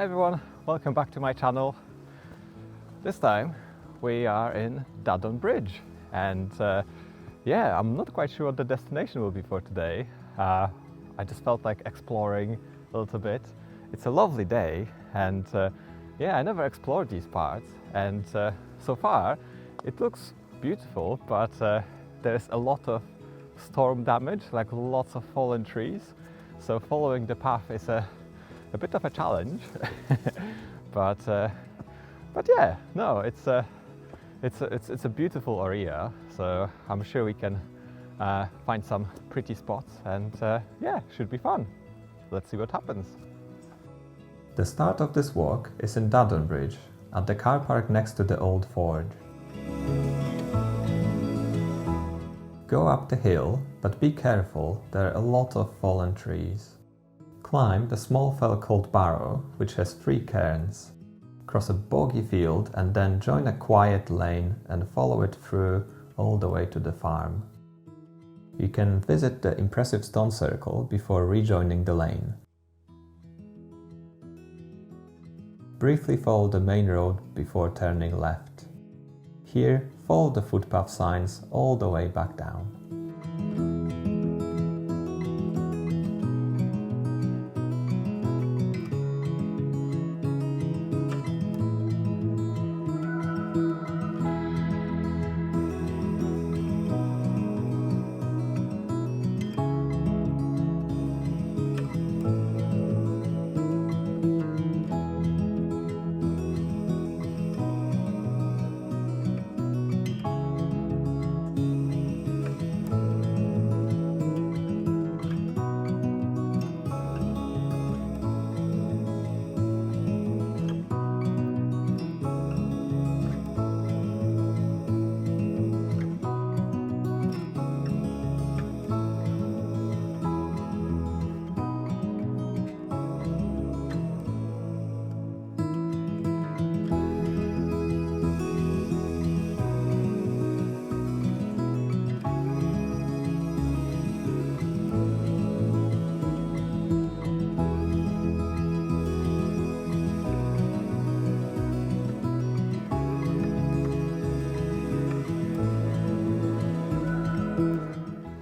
everyone, welcome back to my channel. This time we are in Duddon Bridge and yeah, I'm not quite sure what the destination will be for today. I just felt like exploring a little bit. It's a lovely day and yeah, I never explored these parts and so far it looks beautiful, but there's a lot of storm damage, like lots of fallen trees. So following the path is a bit of a challenge, but yeah, no, it's a beautiful area. So I'm sure we can find some pretty spots, and yeah, should be fun. Let's see what happens. The start of this walk is in Duddon Bridge, at the car park next to the old forge. Go up the hill, but be careful, there are a lot of fallen trees. Climb the small fell called Barrow, which has 3 cairns. Cross a boggy field and then join a quiet lane and follow it through all the way to the farm. You can visit the impressive stone circle before rejoining the lane. Briefly follow the main road before turning left. Here, follow the footpath signs all the way back down.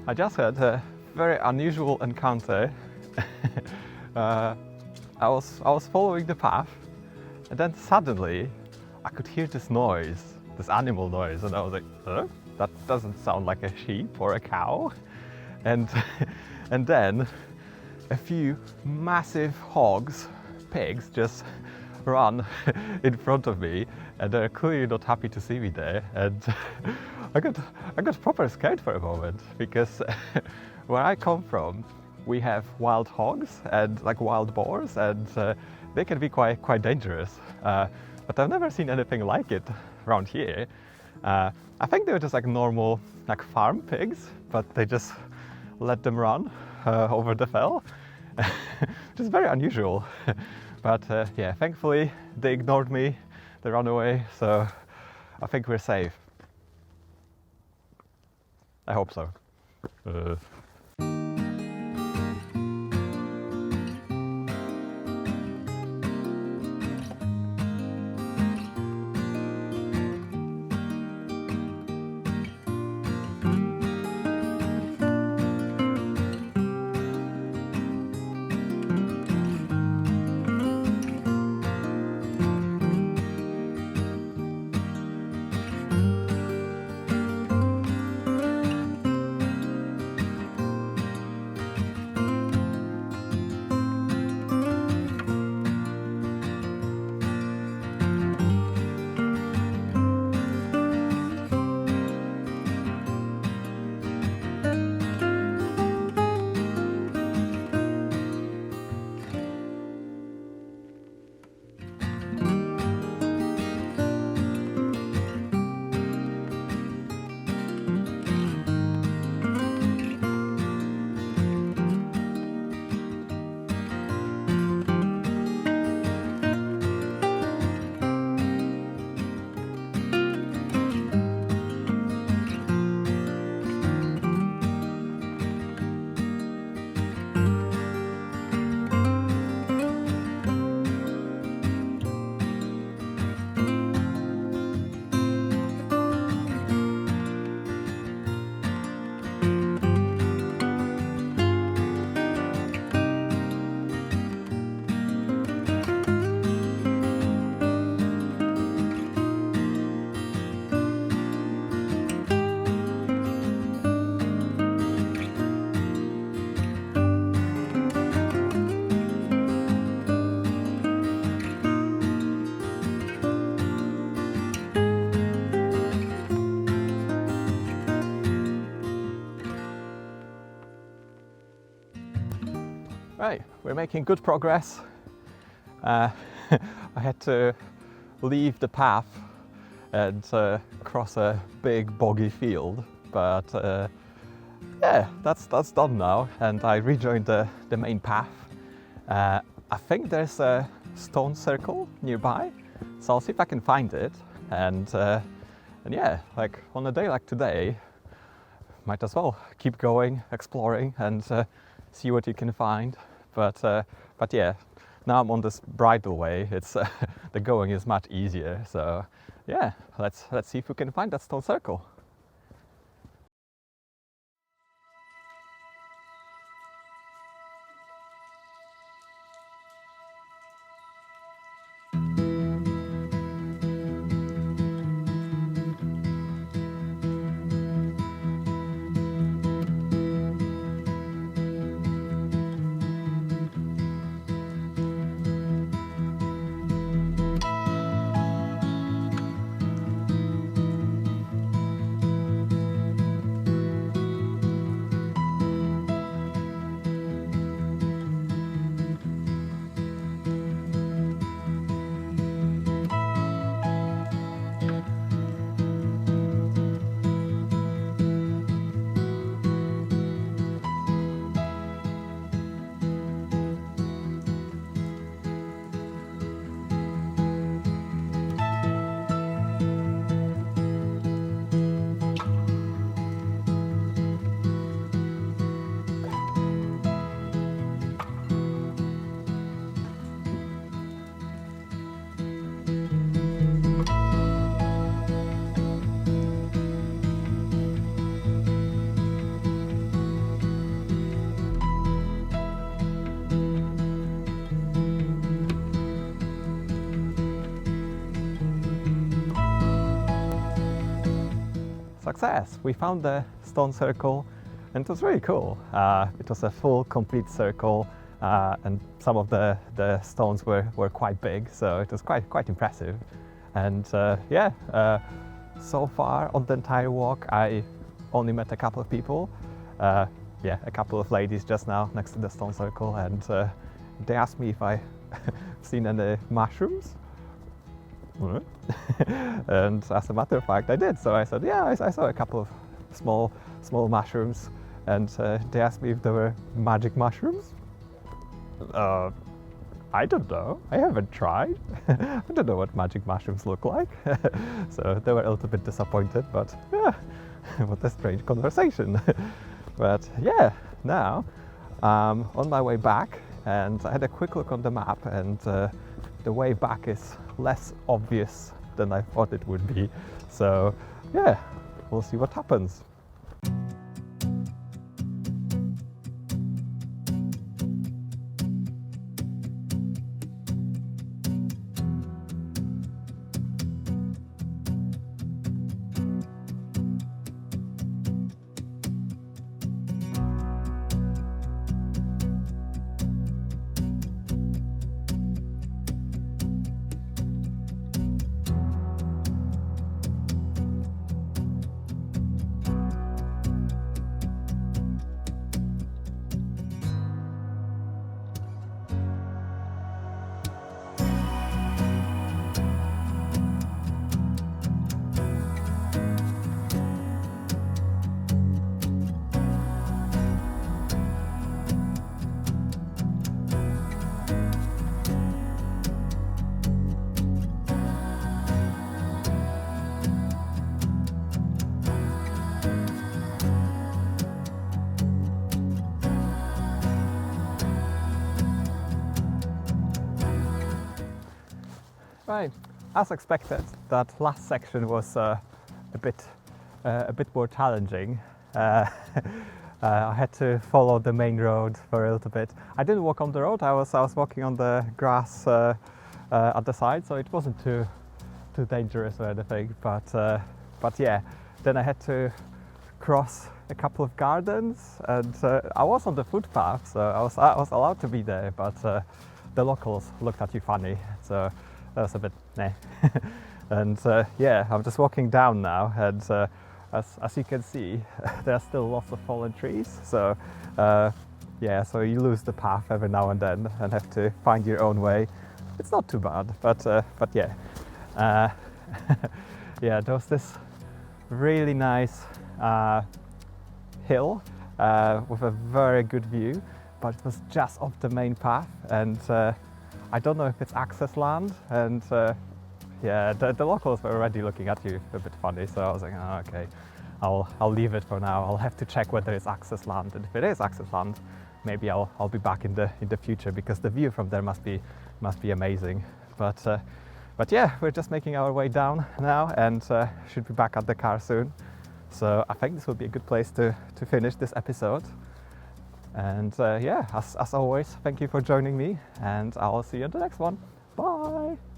I just had a very unusual encounter. I was following the path, and then suddenly I could hear this noise, this animal noise, and I was like, huh? That doesn't sound like a sheep or a cow. And and then a few massive pigs just run in front of me, and they're clearly not happy to see me there. And I got proper scared for a moment, because where I come from, we have wild hogs and like wild boars, and they can be quite dangerous. But I've never seen anything like it around here. I think they were just like normal like farm pigs, but they just let them run over the fell, which is very unusual. But yeah, thankfully they ignored me, they ran away, so I think we're safe. I hope so. Right, we're making good progress. I had to leave the path and cross a big boggy field, but yeah, that's done now, and I rejoined the main path. I think there's a stone circle nearby, so I'll see if I can find it. And yeah, like on a day like today, might as well keep going, exploring, and see what you can find. But yeah, now I'm on this bridleway. It's the going is much easier. So yeah, let's see if we can find that stone circle. Success! We found the stone circle, and it was really cool. It was a full, complete circle, and some of the stones were quite big, so it was quite impressive. And yeah, so far on the entire walk, I only met a couple of people. Yeah, a couple of ladies just now next to the stone circle, and they asked me if I seen any mushrooms. And as a matter of fact, I did. So I said, yeah, I saw a couple of small mushrooms, and they asked me if they were magic mushrooms. I don't know. I haven't tried. I don't know what magic mushrooms look like. So they were a little bit disappointed, but yeah, what a strange conversation. But yeah, now I'm on my way back, and I had a quick look on the map, and the way back is less obvious than I thought it would be. So yeah, we'll see what happens. Right, as expected, that last section was a bit more challenging. I had to follow the main road for a little bit. I didn't walk on the road. I was walking on the grass at the side, so it wasn't too dangerous or anything. But yeah, then I had to cross a couple of gardens, and I was on the footpath, so I was allowed to be there. But the locals looked at you funny, so that was a bit meh. And yeah, I'm just walking down now, and as you can see, there are still lots of fallen trees. So yeah, so you lose the path every now and then and have to find your own way. It's not too bad, but yeah. Yeah, there was this really nice hill with a very good view, but it was just off the main path, and I don't know if it's access land, and yeah, the locals were already looking at you a bit funny, so I was like, oh, okay, I'll leave it for now. I'll have to check whether it's access land, and if it is access land, maybe I'll be back in the future, because the view from there must be amazing. But yeah, we're just making our way down now, and should be back at the car soon. So I think this will be a good place to finish this episode. And yeah, as always, thank you for joining me, and I'll see you in the next one. Bye!